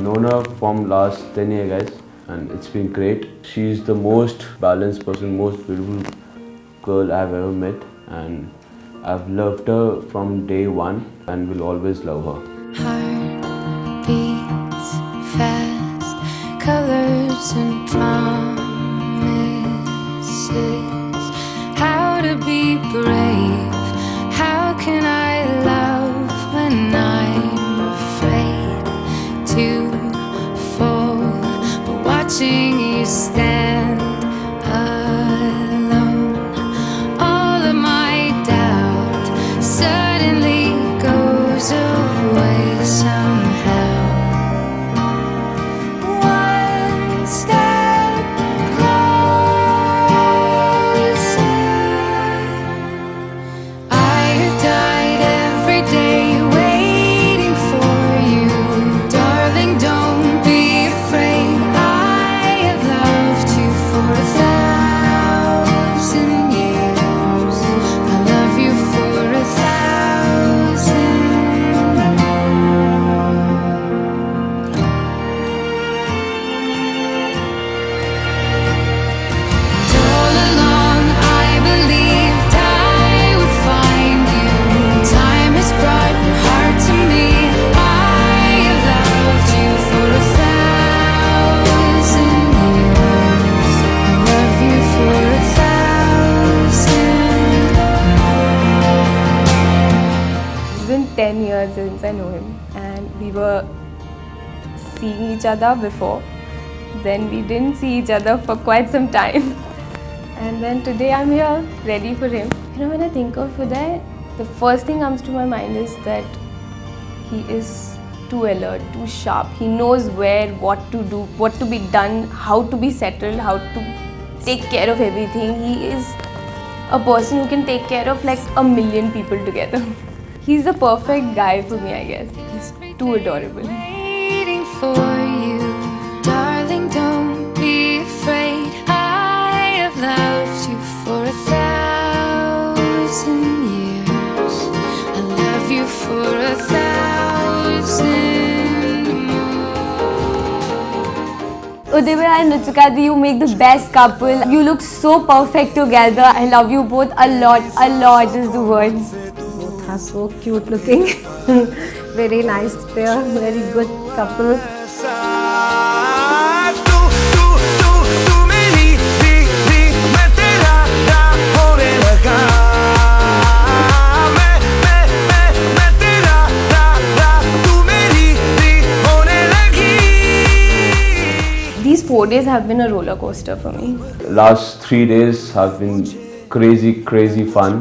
known her from last 10 years, guys, and it's been great. She's the most balanced person, most beautiful girl I've ever met, and I've loved her from day one and will always love her. Heart beats fast, colors and promises. How to be brave? How can I love when I'm afraid to fall? But watching you stand alone, all of my doubt suddenly goes away somehow. One step closer. I have died every day waiting for you, darling. Don't be afraid. I have loved you for 1,000 years. I love you for 1,000 And all along I believed I would find you. Time has brought your heart to me. I have loved you for 1,000 years. I love you for 1,000 It's been 10 years since I know him, and we were seeing each other before. Then we didn't see each other for quite some time. And then today I'm here, ready for him. You know, when I think of Uday, the first thing comes to my mind is that he is too alert, too sharp. He knows where, what to do, what to be done, how to be settled, how to take care of everything. He is a person who can take care of like a million people together. He's the perfect guy for me, I guess. He's too adorable. waiting for you, darling. Don't be afraid. I have loved you for 1,000 years. I love you for 1,000 more. Udayveer and Ruchika, you make the best couple. You look so perfect together. I love you both a lot is the word. Both are so cute looking. Very nice pair, very good couple. तू मेरी री मैं तेरा होने लगा मैं तेरा तू मेरी री होने लगी. These 4 days have been a roller coaster for me. Last 3 days have been crazy fun.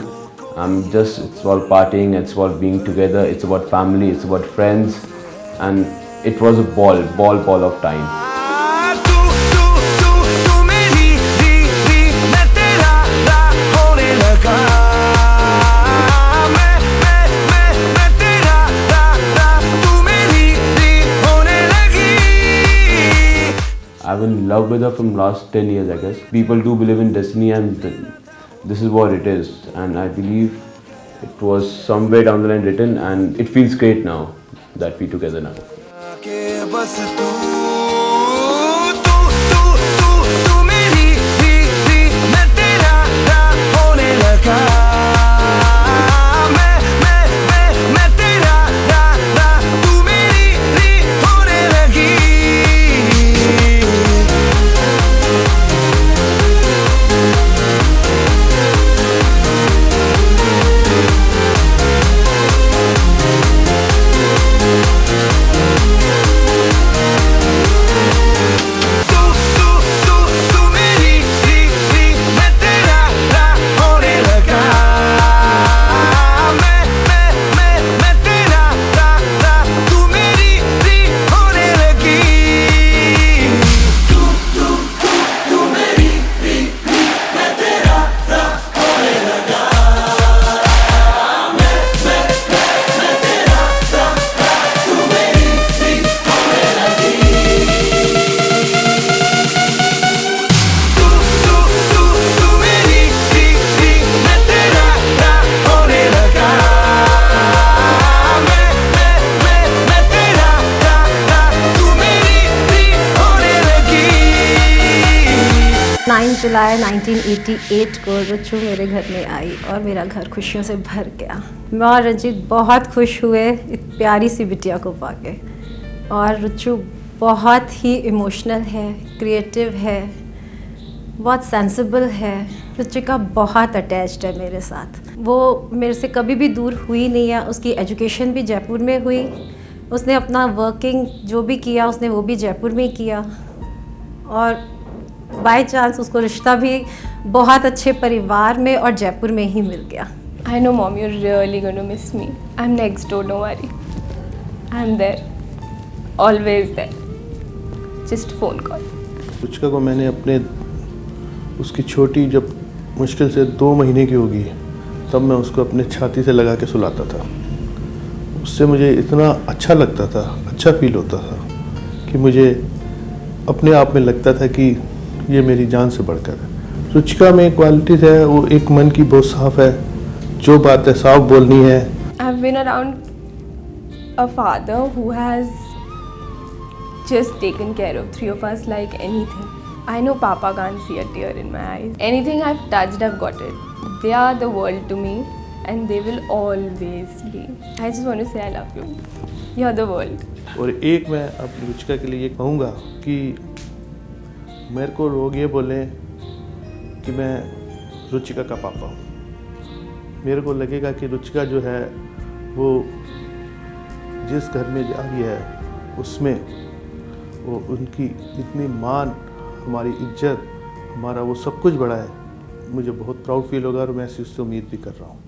It's about partying, it's about being together, it's about family, it's about friends, and it was a ball of time. तू मेरी री मैं तेरा होने लगा मैं तेरा तू मेरी री होने लगी. I've been in love with her from last 10 years, I guess. People do believe in destiny, and this is what it is. And I believe it was somewhere down the line written, and it feels great now that we're together now. के बस तू मेरी री मैं तेरा होने लगा मैं तेरा तू मेरी री होने लगी. जुलाई 1988 को रुचु मेरे घर में आई और मेरा घर खुशियों से भर गया। मैं और रंजीत बहुत खुश हुए एक प्यारी सी बिटिया को पाके। और रुचु बहुत ही इमोशनल है, क्रिएटिव है, बहुत सेंसिबल है। रुचिका बहुत अटैच्ड है मेरे साथ। वो मेरे से कभी भी दूर हुई नहीं है। उसकी एजुकेशन भी जयपुर में हुई। उसने अपना वर्किंग जो भी किया उसने वो भी जयपुर में ही किया। और बाय चांस उसको रिश्ता भी बहुत अच्छे परिवार में और जयपुर में ही मिल गया। I know, Mom, you're really going to miss me. I'm next door, don't worry. I'm there. Always there. Just phone call. Ruchika को मैंने अपने उसकी छोटी जब मुश्किल से 2 महीने की होगी तब मैं उसको अपने छाती से लगा के सुलाता था। उससे मुझे इतना अच्छा लगता था, अच्छा फील होता था कि मुझे अपने आप में लगता था कि ये मेरी जान से बढ़कर है। रुचिका में क्वालिटीज़ है, वो एक मन की बहुत साफ़ है, जो बात है साफ बोलनी है। I've been around a father who has just taken care of 3 of us like anything. I know Papa can't see a tear in my eyes. Anything I've touched, I've got it. They are the world to me and they will always be. I just want to say I love you. You're the world. और एक मैं अपनी रुचिका के लिए ये कहूँगा कि मेरे को लोग ये बोलें कि मैं रुचिका का पापा हूँ। मेरे को लगेगा कि रुचिका जो है वो जिस घर में जा रही है उसमें वो उनकी इतनी मान, हमारी इज्जत, हमारा वो सब कुछ बड़ा है। मुझे बहुत प्राउड फील होगा और मैं इससे उम्मीद भी कर रहा हूँ।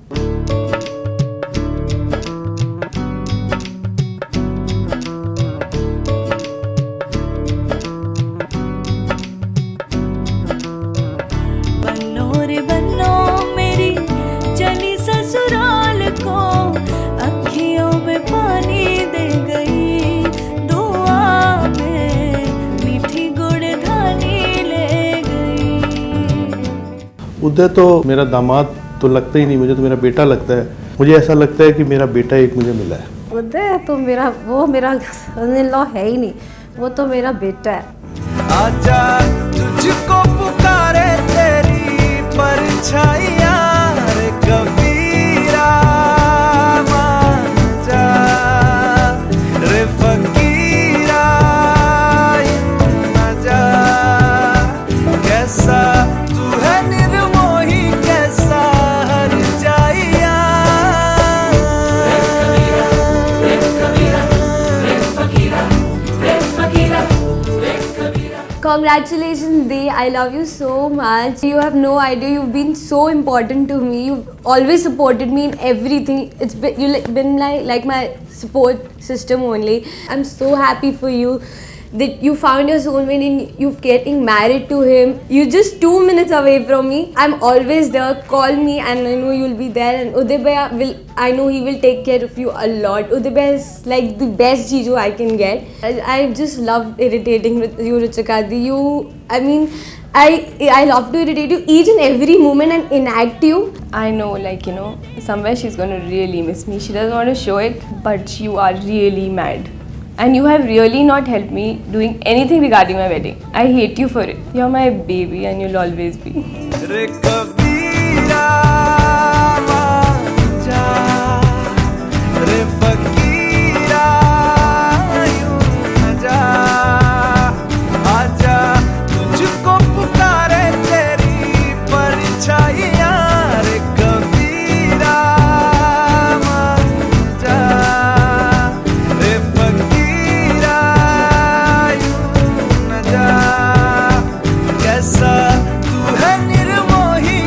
बन्नो रे बन्नो मेरी चली ससुराल को, अखियों में पानी दे गई, दुआ में मीठी गुड़ धानी ले गई। उदय तो मेरा दामाद तो लगता ही नहीं, मुझे तो मेरा बेटा लगता है। मुझे ऐसा लगता है कि मेरा बेटा एक मुझे मिला है। उदय तो मेरा सन-इन-लॉ है ही नहीं, वो तो मेरा बेटा है। आजा तुझको पुकारे तेरी परछाइयाँ रे कबीरा, मान जा रे फकीरा, यूं न जा। कैसा तू है निर्मोही, कैसा हर जाइया। Congratulations, Dee. I love you so much. You have no idea. You've been so important to me. You've always supported me in everything. It's been like my support system only. I'm so happy for you that you found your soulmate and you're getting married to him. You're just 2 minutes away from me. I'm always there. Call me and I know you'll be there. And Uday Bhaiya I know he will take care of you a lot. Uday Bhaiya is like the best Jiju I can get. I just love irritating with you, Ruchika Di. I mean, I love to irritate you each and every moment and enact you. I know, like, you know, somewhere she's going to really miss me. She doesn't want to show it, but you are really mad. And you have really not helped me doing anything regarding my wedding. I hate you for it. You're my baby and you'll always be. रे कबीरा मान जा रे फकीरा, यूं न जा। आजा तुझको पुकारे तेरी परछाइयाँ रे कबीरा, मान जा रे फकीरा, यूं न जा। कैसा तू है Nirmohi,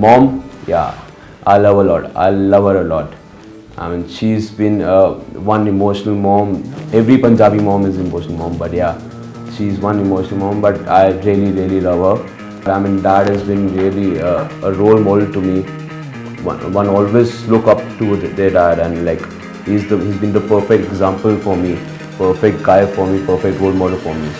Mom, yeah, I love her a lot. I love her a lot. I mean, she's been one emotional mom. Every Punjabi mom is emotional mom, but yeah, she's one emotional mom. But I really, really love her. I mean, dad has been really a role model to me. One always look up to their dad, and like he's been the perfect example for me, perfect guy for me, perfect role model for me.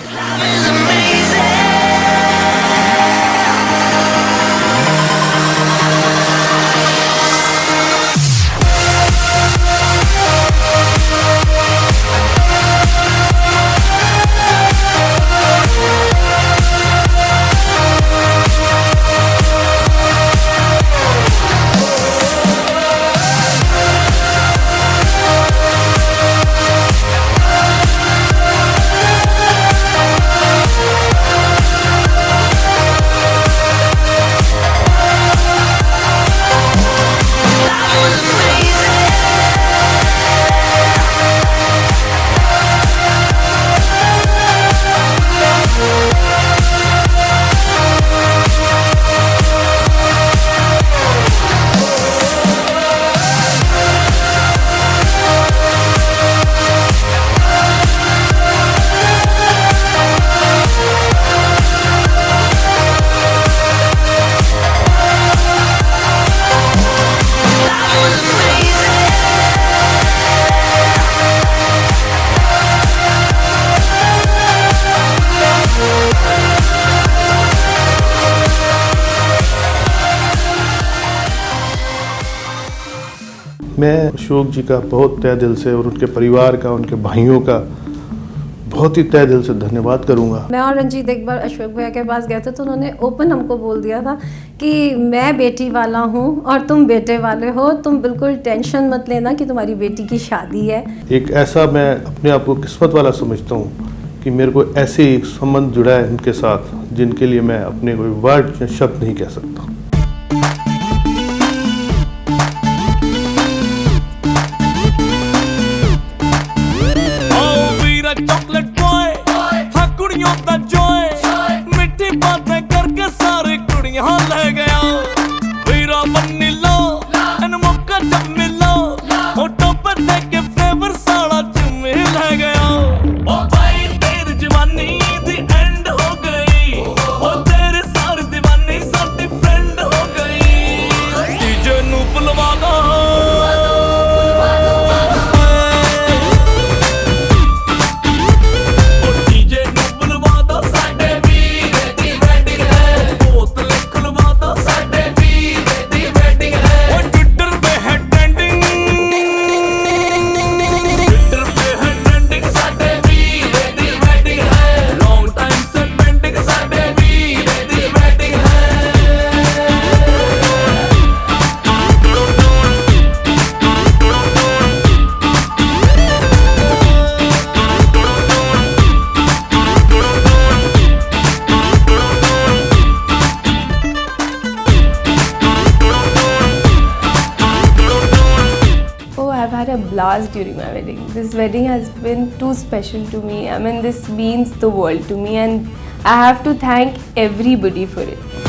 मैं अशोक जी का बहुत तहे दिल से और उनके परिवार का, उनके भाइयों का बहुत ही तहे दिल से धन्यवाद करूंगा। मैं और रंजीत एक बार अशोक भैया के पास गए थे तो उन्होंने ओपन हमको बोल दिया था कि मैं बेटी वाला हूँ और तुम बेटे वाले हो, तुम बिल्कुल टेंशन मत लेना कि तुम्हारी बेटी की शादी है। एक ऐसा मैं अपने आप को किस्मत वाला समझता हूँ कि मेरे को ऐसे एक संबंध जुड़ा है उनके साथ जिनके लिए मैं अपने कोई वर्ड या शब्द नहीं कह सकता। A blast during my wedding. This wedding has been too special to me. I mean, this means the world to me, and I have to thank everybody for it.